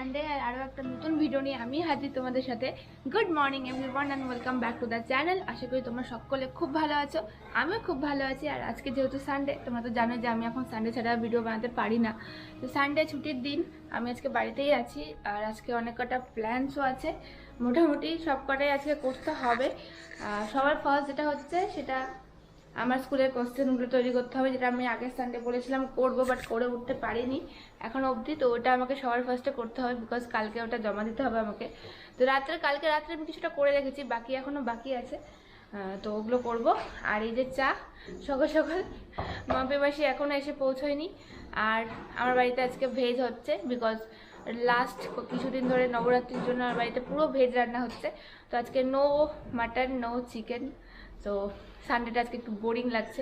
Sunday আর আরও একটা নতুন ভিডিও নিয়ে আমি হাজির তোমাদের সাথে। Good morning everyone and welcome back to the channel. আশা করি তোমরা সকলে খুব ভালো আছো, আমিও খুব ভালো আছি। আর আজকে যেহেতু সানডে, তোমরা তো জানো যে আমি এখন সানডে ছাড়া ভিডিও বানাতে পারি না। তো সানডে ছুটির দিন, আমি আজকে বাড়িতেই আছি। আর আজকে অনেক কটা প্ল্যানসও আছে, মোটামুটি সব কটাই আজকে করতে হবে। সবার ফার্স্ট যেটা হচ্ছে সেটা আমার স্কুলের কোশ্চেনগুলো তৈরি করতে হবে, যেটা আমি আগের সানডে বলেছিলাম করবো, বাট করে উঠতে পারিনি এখন অবধি। তো ওটা আমাকে সবার ফার্স্টে করতে হবে, বিকজ কালকে ওটা জমা দিতে হবে আমাকে। তো কালকে রাত্রে আমি কিছুটা করে রেখেছি, বাকি এখনও বাকি আছে, তো ওগুলো করব। আর এই যে চা সকাল সকাল, মাপি মাসি এখনও এসে পৌঁছয়নি। আর আমার বাড়িতে আজকে ভেজ হচ্ছে, বিকজ লাস্ট কিছুদিন ধরে নবরাত্রির জন্য আমার বাড়িতে পুরো ভেজ রান্না হচ্ছে। তো আজকে নো মাটন, নো চিকেন। তো সানডেটা আজকে একটু বোরিং লাগছে,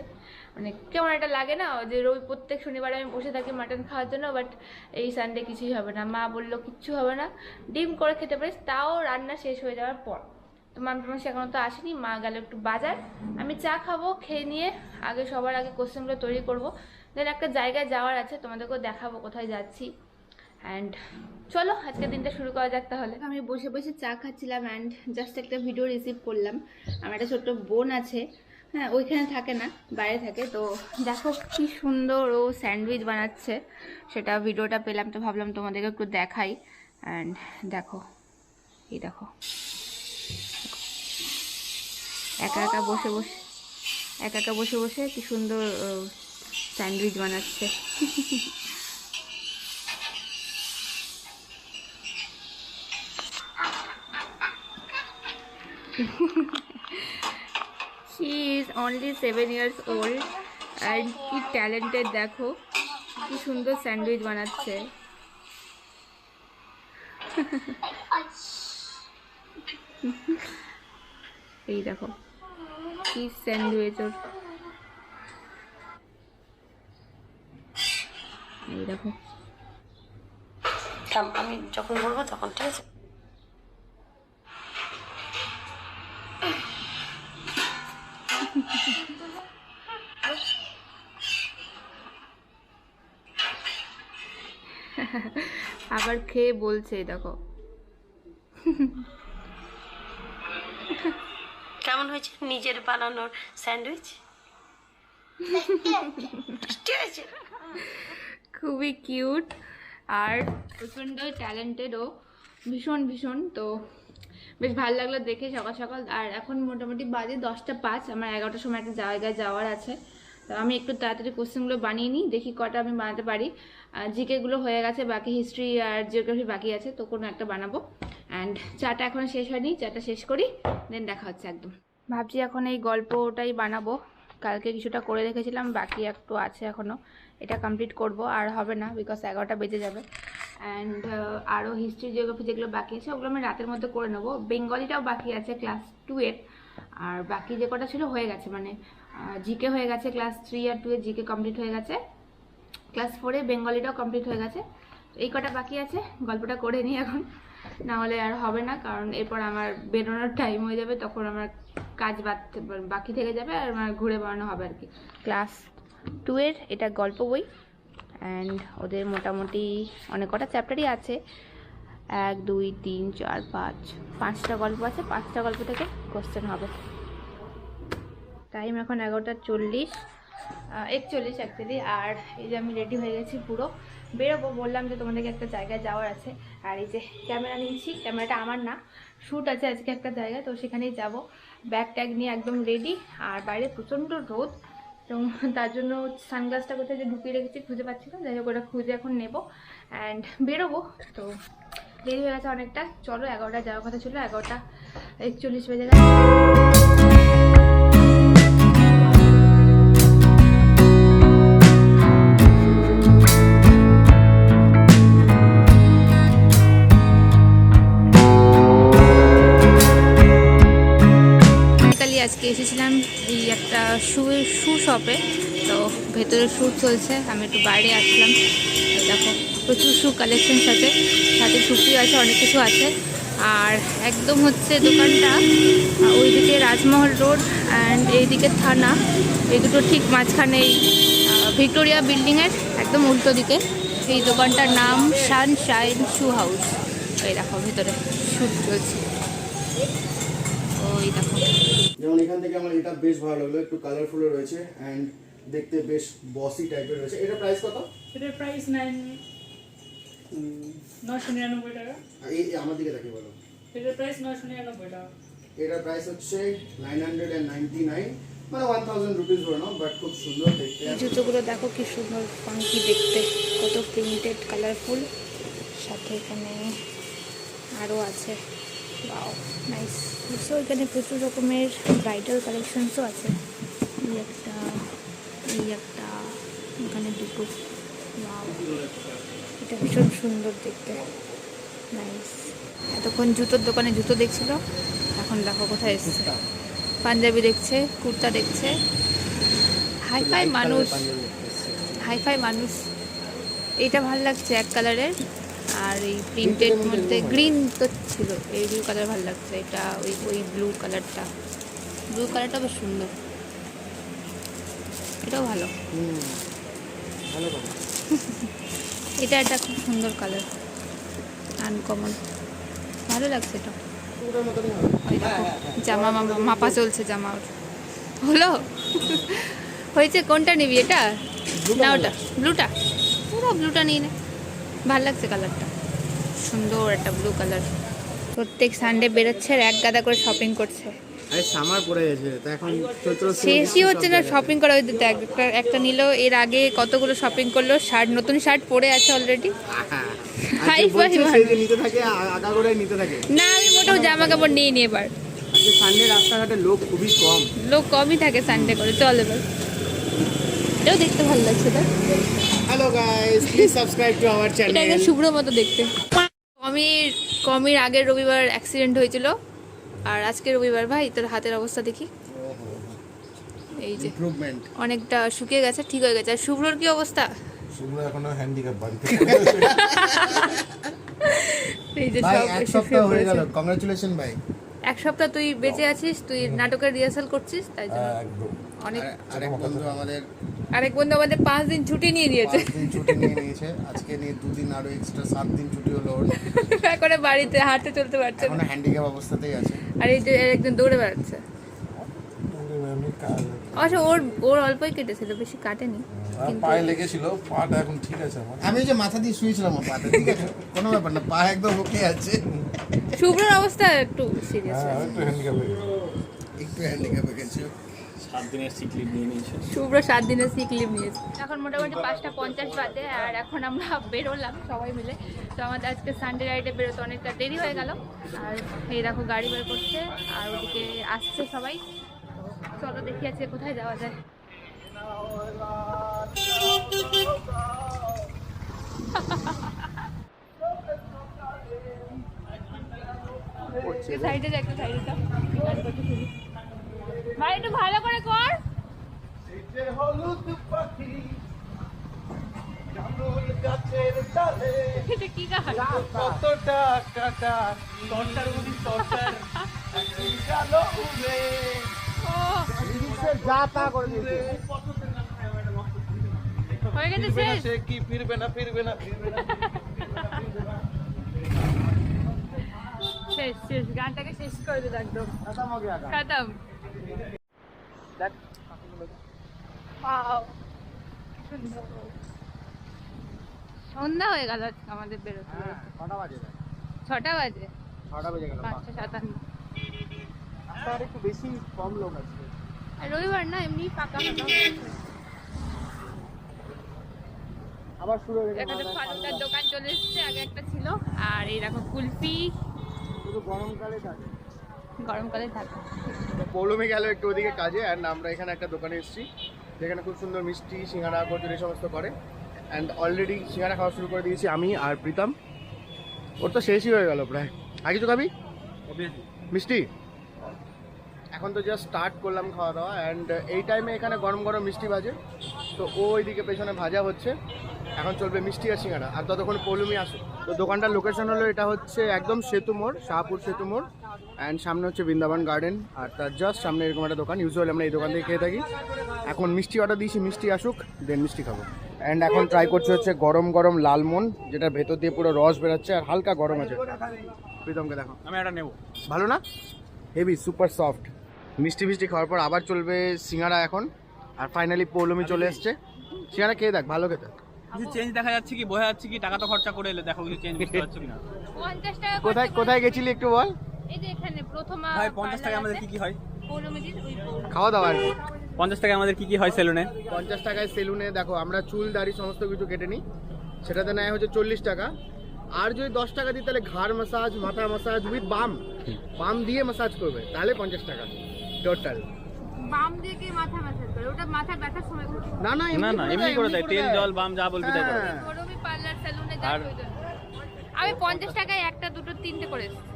মানে কেমন একটা লাগে না, যে প্রত্যেক শনিবারে আমি বসে থাকি মাটন খাওয়ার জন্য, বাট এই সানডে কিছুই হবে না। মা বললো কিচ্ছু হবে না, ডিম করে খেতে পারিস, তাও রান্না শেষ হয়ে যাওয়ার পর। তো মাম্পি মাসি এখনও তো আসেনি, মা গেল একটু বাজার, আমি চা খাবো, খেয়ে নিয়ে সবার আগে কোশ্চেনগুলো তৈরি করবো। দেন একটা জায়গায় যাওয়ার আছে, তোমাদেরকেও দেখাবো কোথায় যাচ্ছি। অ্যান্ড চলো আজকে দিনটা শুরু করা যাক তাহলে। আমি বসে বসে চা খাচ্ছিলাম অ্যান্ড জাস্ট একটা ভিডিও রিসিভ করলাম। আমার একটা ছোট্ট বোন আছে, হ্যাঁ ওইখানে থাকে না, বাইরে থাকে। তো দেখো কি সুন্দর ও স্যান্ডউইচ বানাচ্ছে, সেটা ভিডিওটা পেলাম, তো ভাবলাম তোমাদেরকে একটু দেখাই। অ্যান্ড দেখো, এই দেখো একা একা বসে বসে কি সুন্দর স্যান্ডউইচ বানাচ্ছে। She is only 7 years old and কি ট্যালেন্টেড, দেখো কি সুন্দর স্যান্ডউইচ বানাচ্ছে। এই দেখো কি স্যান্ডউইচ ওর, এই দেখো। আমি যখন বলবো তখন, ঠিক আছে? আবার খেয়ে বলছে, দেখো কেমন হয়েছে নিজের বানানোর স্যান্ডউইচ? খুবই কিউট আর প্রচণ্ড ট্যালেন্টেড ও, ভীষণ। তো বেশ ভালো লাগলো দেখে সকাল সকাল। আর এখন মোটামুটি বাজে 10টা 5, আমার 11টার সময় একটা জায়গায় যাওয়ার আছে। তো আমি একটু তাড়াতাড়ি কোশ্চেনগুলো বানিয়ে নিই, দেখি কটা আমি বানাতে পারি। জিকেগুলো হয়ে গেছে, বাকি হিস্ট্রি আর জিওগ্রাফি বাকি আছে, তো কোনো একটা বানাবো। অ্যান্ড চাটা এখনও শেষ হয়নি, চাটা শেষ করি, দেন দেখা হচ্ছে একদম। ভাবছি এখন এই গল্পটাই বানাবো, কালকে কিছুটা করে রেখেছিলাম, বাকি একটু আছে এখনও, এটা কমপ্লিট করব। আর হবে না, বিকজ 11টা বেজে যাবে। অ্যান্ড আরও হিস্ট্রি জিওগ্রাফি যেগুলো বাকি আছে ওগুলো আমি রাতের মধ্যে করে নেবো। বেঙ্গলিটাও বাকি আছে ক্লাস 2-এর, আর বাকি যে কটা ছিল হয়ে গেছে, মানে জিকে হয়ে গেছে, ক্লাস 3 আর 2-এর জিকে কমপ্লিট হয়ে গেছে, ক্লাস 4-এ বেঙ্গলিটাও কমপ্লিট হয়ে গেছে। এই কটা বাকি আছে, গল্পটা করে নিই এখন, না হলে আর হবে না, কারণ এরপর আমার বেরোনোর টাইম হয়ে যাবে, তখন আমার কাজ বাকি থেকে যাবে, আর আমার ঘুরে বেড়ানো হবে আর কি। ক্লাস 2-এর এটা গল্প বই, অ্যান্ড ওদের মোটামুটি অনেক কটা চ্যাপ্টারই আছে, 1 2 3 4 5টা গল্প আছে, 5টা গল্প থেকে কোশ্চেন হবে। টাইম এখন 11:41 অ্যাকচুয়ালি। আর এই যে আমি রেডি হয়ে গেছি পুরো, বেরোবো, বললাম যে তোমাদেরকে একটা জায়গায় যাওয়ার আছে। আর এই যে ক্যামেরা নিয়েছি, ক্যামেরাটা আমার না, শ্যুট আছে আজকে একটা জায়গায়, তো সেখানেই যাব। ব্যাগ ট্যাগ নিয়ে একদম রেডি। আর বাইরে প্রচণ্ড রোদ, তো তার জন্য সানগ্লাসটা কোথায় যে ঢুকিয়ে রেখেছি খুঁজে পাচ্ছি না, যাই হোক ওটা খুঁজে এখন নেবো অ্যান্ড বেরোবো। তো দেরি হয়ে গেছে অনেকটা, চলো 11টা যাওয়ার কথা ছিল, 11:41 বেজে গেছে। আজকে এসেছিলাম এই একটা শু শপে, তো ভেতরে শু চলছে, আমি একটু বাইরে আসলাম। দেখো প্রচুর শু কালেকশনস আছে, সাথে টুপি আছে, অনেক কিছু আছে। আর একদম হচ্ছে দোকানটা ওইদিকে রাজমহল রোড অ্যান্ড এইদিকে থানা, এই দুটো ঠিক মাঝখানে ভিক্টোরিয়া বিল্ডিংয়ের একদম উল্টো দিকে এই দোকানটার নাম সানশাইন শু হাউস। এই দেখো ভিতরে শুট চলছে। ওই দেখো যেমন এখান থেকে আমার এটা বেশ ভালো লাগলো, একটু কালারফুল রয়েছে অ্যান্ড দেখতে বেশ বসি টাইপের রয়েছে। এটা প্রাইস কত? এটার প্রাইস 999 টাকা। এই আমার দিকে দেখে বলো। এটার প্রাইস 999 টাকা। এটার প্রাইস হচ্ছে 999, মানে 1000 রুপিস ধরে নাও, বাট খুব সুন্দর দেখতে। এই জুতোগুলো দেখো কি সুন্দর ফাঙ্কি দেখতে, কত প্রিন্টেড কালারফুল, সাথে এখানে আরও আছে। Wow nice. সো এখানে প্রচুর রকমের ব্রাইডাল কালেকশনসও আছে। এই একটা, এখানে দুটো। ওয়াও, এটা ভীষণ সুন্দর দেখতে, নাইস। এতক্ষণ জুতোর দোকানে জুতো দেখছিল, এখন দেখো কোথায় এসেছে, পাঞ্জাবি দেখছে, কুর্তা দেখছে। হাইফাই মানুষ, হাইফাই মানুষ। এইটা ভালো লাগছে এক কালারের, আর এই প্রিন্টেড মধ্যে গ্রিন তো ছিল, এই ব্লু কালার ভালো লাগছে। এটা ওই ব্লু কালারটা বেশ সুন্দর, এটাও ভালো। ভালো কথা। এটা একটা খুব সুন্দর কালার, আনকমন, ভালো লাগছে এটা। ওটার মতনই হবে। ওই দেখো জামা মাপা চলছে, জামা ওর হলো হয়েছে। কোনটা নিবি, এটা না ওটা? ব্লুটা, পুরো ব্লুটা নিয়ে নে, ভালো লাগছে কালারটা, সুন্দর একটা ব্লু কালার। প্রত্যেক সানডে বেরোচ্ছে আর এক গাদা করে শপিং করছে। আরে সামার পড়ে গেছে তো এখন চৈত্র শেষই হচ্ছে না শপিং করা। ওই দিতে একটা নিল, এর আগে কতগুলো শপিং করলো, নতুন শার্ট পরে আছে অলরেডি। নিতে থাকে, আগা করে নিতে থাকে। না আমি মোটেও জামা কাপড় নিয়ে নি এবার। আজকে সানডে রাস্তাঘাটে লোক খুবই কম, লোক কমই থাকে সানডে করে। চল এবার, এটাও দেখতে ভালো লাগছে। তার hello guys, please subscribe to our এটা চ্যানেল। একটা শুভ্র মতো দেখতে। কমির আগের রবিবার অ্যাক্সিডেন্ট হয়েছিল, আর আজকের রবিবার ভাই তোর হাতের অবস্থা দেখি, এই যে ইমপ্রুভমেন্ট অনেকটা শুকিয়ে গেছে, ঠিক হয়ে গেছে। আর শুভ্রর কি অবস্থা? শুভ্র এখনো হ্যান্ডিক্যাপ বাড়িতে। এই যে ভাই সব এক এসে সপ্তাহ হয়ে পড়েছে। গেল, কংগ্রাচুলেশন ভাই। এক সপ্তাহ তুই বেঁচে আছিস, তুই নাটকের রিহার্সাল করছিস, তাই জন্য একদম অনেক। আরেক বন্ধু আমাদের আরেক বন্ধু আমাদের 5 দিন ছুটি নিয়ে নিয়েছে, 5 দিন ছুটি নিয়ে নিয়েছে, আজকে নিয়ে 2 দিন আরো এক্সট্রা 7 দিন ছুটি হলো ওর। এখন বাড়িতে হাঁটতে চলতে পারছে এখন না, হ্যান্ডিক্যাপ অবস্থাতেই আছে। আর এই যে একজন দৌড়ে বেড়াচ্ছে। আমি কাজ অবশ্য ওর অল্পই কেটেছিল, বেশি কাটেনি। পায়ে লেগেছিল, পাটা এখন ঠিক আছে আমার। আমি ওই যে মাথা দিয়ে শুয়েছিলাম ওর পাতে, ঠিক আছে, কোনো ব্যাপার না, পা একদম ওকে আছে। শুভ্রর অবস্থা একটু সিরিয়াস, হ্যাঁ একটু হ্যান্ডিক্যাপ হয়ে গেছে। একটু হ্যান্ডিক্যাপ হয়ে গেছে। শুভ্র 7 দিনের সিক লিভ নিয়েছে। এখন মোটামুটি 5:50 বাজে, আর এখন আমরা বেরোলাম সবাই মিলে। তো আমাদের আজকে সানডে রাইডে বেরোতে অনেকটা দেরি হয়ে গেল, আর এই দেখো গাড়ি বের করছে, আর ওদিকে আসছে সবাই। তো চলো দেখি আজকে কোথায় যাওয়া যায়। সাইডে যা, একটু সাইডে যা, ভাই একটু ভালো করে কর। এটা কি গান? ও, হয়ে গেছে শেষ। কি ফিরবে না শেষ গানটাকে শেষ করে দিল একদম, খতম। Wow, সুন্দর। সন্ধ্যা হয়ে গেল আজকে আমাদের বেরোতে। 6টা বাজে। 6টা বাজে, 6টা বেজে গেল। 5:57। আর একটু বেশি কম লোক আছে। আর রবিবার না, এমনি ফাঁকা ফাঁকা। আবার শুরু হয়ে গেছে। এখানে ফালুদার দোকান চলে এসেছে, আগে একটা ছিল। আর এই দেখো কুলফি, শুধু গরমকালে থাকে। গরমকালে থাকে। পৌলমে গেল একটু ওদিকে কাজে, অ্যান্ড আমরা এখানে একটা দোকানে এসেছি যেখানে খুব সুন্দর মিষ্টি, সিঙ্গাড়া, কচুরি সমস্ত করে। অ্যান্ড অলরেডি সিঙ্গাড়া খাওয়া শুরু করে দিয়েছি আমি আর প্রীতম। ওর তো শেষই হয়ে গেল প্রায়। আর কিছু খাবি? মিষ্টি? এখন তো জাস্ট স্টার্ট করলাম খাওয়া দাওয়া, অ্যান্ড এই টাইমে এখানে গরম গরম মিষ্টি বাজে। তো ও ওইদিকে পেছনে ভাজা হচ্ছে, এখন চলবে মিষ্টি আর সিঙ্গাড়া, আর ততক্ষণ পৌলমি আসে। তো দোকানটার লোকেশন হলো, এটা হচ্ছে একদম সেতু মোড়, শাহপুর সেতু মোড়, অ্যান্ড সামনে হচ্ছে বৃন্দাবন গার্ডেন, আর তার জাস্ট সামনে এরকম একটা দোকান। ইউজুয়ালি আমরা এই দোকান থেকে খেয়ে থাকি। এখন মিষ্টি অর্ডার দিয়েছি, মিষ্টি আসুক, দেন মিষ্টি খাবো। অ্যান্ড এখন ট্রাই করছে হচ্ছে গরম গরম লালমোহন, যেটা ভেতর দিয়ে পুরো রস বেরোচ্ছে আর হালকা গরম আছে। প্রীতমকে দেখো, আমি এটা নেবো। ভালো না? Heavy super soft. মিষ্টি মিষ্টি খাওয়ার পর আবার চলবে সিঙ্গারা এখন। আর ফাইনালি পৌলমি চলে এসছে। সিঙ্গারা খেয়ে দেখ, ভালো খেতে। কিছু চেঞ্জ দেখা যাচ্ছে কি, বোঝা যাচ্ছে কি, টাকা তো খরচা করে এলে, দেখো কিছু চেঞ্জ বুঝতে পারছো কিনা? 50 টাকা কোথায় কোথায় গেছিলি একটু বল। এই যে এখানে প্রথমা ভাই 50 টাকা আমাদের কি কি হয়? পৌলমিদির ওই খাওয়া দাওয়া আর কি। 50 টাকা আমাদের কি কি হয় সেলুনে? 50 টাকায় সেলুনে দেখো আমরা চুল দাড়ি সমস্ত কিছু কেটে নিই, সেটাতে নেয় হচ্ছে 40 টাকা। আর যদি 10 টাকা দিই তাহলে ঘাড় মাসাজ, মাথা মাসাজ উইথ বাম দিয়ে মাসাজ করবে, তাহলে 50 টাকা টোটাল। বাম দিয়ে কি মাথা ম্যাসাজ করে? ওটা মাথা ব্যথার সময় করে। না না না না, এমনি করে দেয়, তেল জল বাম যা বলবি তাই করে। হ্যাঁ। পৌলমি পার্লার সেলুনে যাই আর- ওই জন্য। আমি 50 টাকায় একটা দুটো তিনটে করে এসেছি।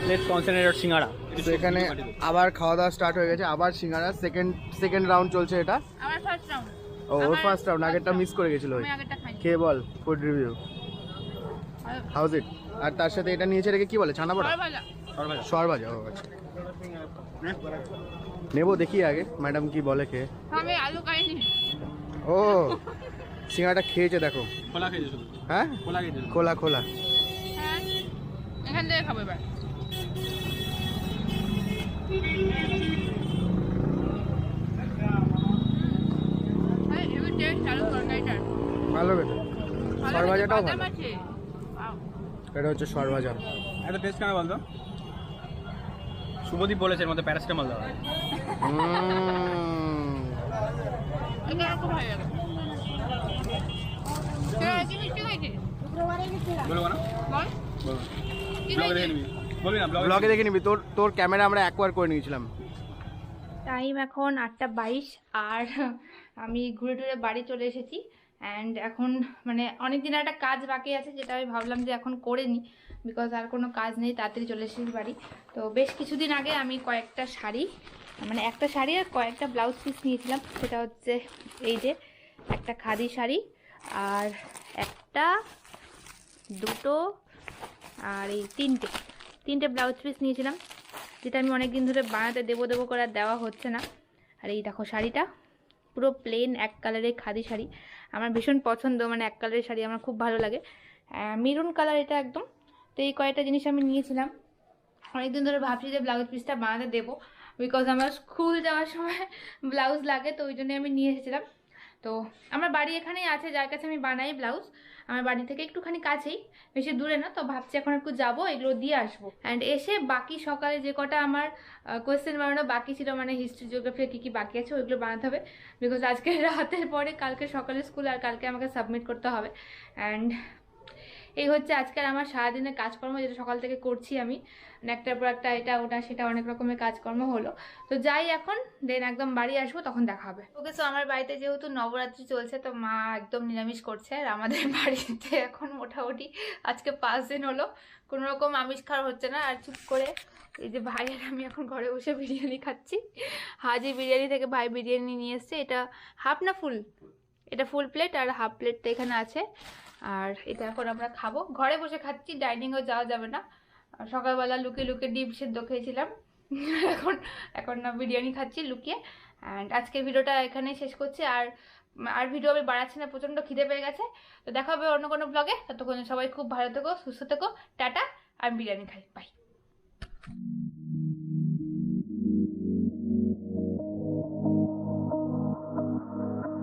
লেটস কনসেন্ট্রেট অন সিঙ্গাড়া। তো এখানে আবার খাওয়া দাওয়া স্টার্ট হয়ে গেছে, আবার সিঙ্গারা সেকেন্ড রাউন্ড চলছে এটা। আমার ফার্স্ট রাউন্ড। ও ওর ফার্স্ট রাউন্ড, আগেরটা মিস করে গেছিল। আমি আগেরটা খাই। খেয়ে বল ফুড রিভিউ হাউজ ইট। আর তার সাথে এটা নিয়েছে রেখে কি বলে, ছানা বড়া, ভালো। সর ভাজা। ও আচ্ছা, নেবো দেখি আগে ম্যাডাম কি বলে খেয়ে। আমি আলু খাইনি। ও সিঙ্গারাটা খেয়েছে দেখো। খোলা খেয়েছে শুধু, হ্যাঁ খোলা খেয়েছে শুধু। খোলা খোলা। হ্যাঁ, এখান থেকে খাবো এবার। হ্যাঁ, এবার টেস্ট চালু তরকারিটার। ভালো খেতে। সর ভাজাটাও ভালো। আছে। এটা হচ্ছে সর ভাজা। এত টেস্ট কেন বলতো? শুভদীপ বলেছে এর মধ্যে প্যারাসিটামল দেওয়া হয়। এটা আমার খুব ভালো লাগে। তুই আর কি মিষ্টি খাইছিস? বলবো না? বল। বলবো। কি ব্লগে দেখে খাইছিস? নিবি, বলবি না? ব্লগে ব্লগে দেখে নিবি, তোর ক্যামেরা আমরা অ্যাকোয়ার করে নিয়েছিলাম। টাইম এখন 8:22 আর আমি ঘুরে টুরে বাড়ি চলে এসেছি। অ্যান্ড এখন মানে অনেক দিন একটা কাজ বাকি আছে, যেটা আমি ভাবলাম যে এখন করে নিই, বিকজ আর কোনো কাজ নেই, তাড়াতাড়ি চলে এসেছি বাড়ি। তো বেশ কিছুদিন আগে আমি কয়েকটা শাড়ি, মানে একটা শাড়ি আর কয়েকটা ব্লাউজ পিস নিয়েছিলাম। সেটা হচ্ছে এই যে একটা খাদি শাড়ি আর একটা, দুটো আর এই তিনটে ব্লাউজ পিস নিয়েছিলাম, যেটা আমি অনেক দিন ধরে বানাতে দেবো করে আর দেওয়া হচ্ছে না। আর এই দেখো শাড়িটা পুরো প্লেন এক কালারের খাদি শাড়ি, আমার ভীষণ পছন্দ, মানে এক কালারের শাড়ি আমার খুব ভালো লাগে, মেরুন কালার এটা একদম। তো এই কয়েকটা জিনিস আমি নিয়েছিলাম, অনেকদিন ধরে ভাবছি যে ব্লাউজ পিসটা বানাতে দেবো, বিকজ আমার স্কুল যাওয়ার সময় ব্লাউজ লাগে, তো ওই জন্য আমি নিয়ে এসেছিলাম। তো আমার বাড়ি এখানেই আছে, যার কাছে আমি বানাই ব্লাউজ, আমার বাড়ি থেকে একটুখানি কাছেই, বেশি দূরে না। তো ভাবছি এখন একটু যাবো, এগুলো দিয়ে আসবো। অ্যান্ড এসে বাকি সকালে যে কটা আমার কোয়েশ্চেন বানানো বাকি ছিল, মানে হিস্ট্রি জিওগ্রাফি কী কী বাকি আছে ওইগুলো বানাতে হবে, বিকজ আজকে রাতের পরে কালকে সকালে স্কুল, আর কালকে আমাকে সাবমিট করতে হবে। অ্যান্ড এই হচ্ছে আজকের আমার সারাদিনের কাজকর্ম, যেটা সকাল থেকে করছি আমি, একটার পর একটা, এটা ওটা সেটা অনেক রকমের কাজকর্ম হলো। তো যাই এখন, দেন একদম বাড়ি আসবো, তখন দেখা হবে। ওকে, সো আমার বাড়িতে যেহেতু নবরাত্রি চলছে, তো মা একদম নিরামিষ করছে। আর আমাদের বাড়িতে এখন মোটামুটি আজকে 5 দিন হলো কোনো রকম আমিষ খাওয়া হচ্ছে না। আর চুপ করে এই যে ভাই আর আমি এখন ঘরে বসে বিরিয়ানি খাচ্ছি। হাজি বিরিয়ানি থেকে ভাই বিরিয়ানি নিয়ে এসছে। এটা হাফ না ফুল? এটা ফুল প্লেট, আর হাফ প্লেটটা এখানে আছে। আর এটা এখন আমরা খাবো, ঘরে বসে খাচ্ছি, ডাইনিংও যাওয়া যাবে না। সকালবেলা লুকিয়ে লুকিয়ে ডিম সেদ্ধ খেয়েছিলাম, এখন না বিরিয়ানি খাচ্ছি লুকিয়ে। অ্যান্ড আজকের ভিডিওটা এখানেই শেষ করছি। আর ভিডিও আমি বাড়াচ্ছি না, প্রচণ্ড খিদে পেয়ে গেছে। তো দেখা হবে অন্য কোনো ব্লগে, ততক্ষণ সবাই খুব ভালো থেকো, সুস্থ থেকো, টাটা। আর বিরিয়ানি খাই, বাই।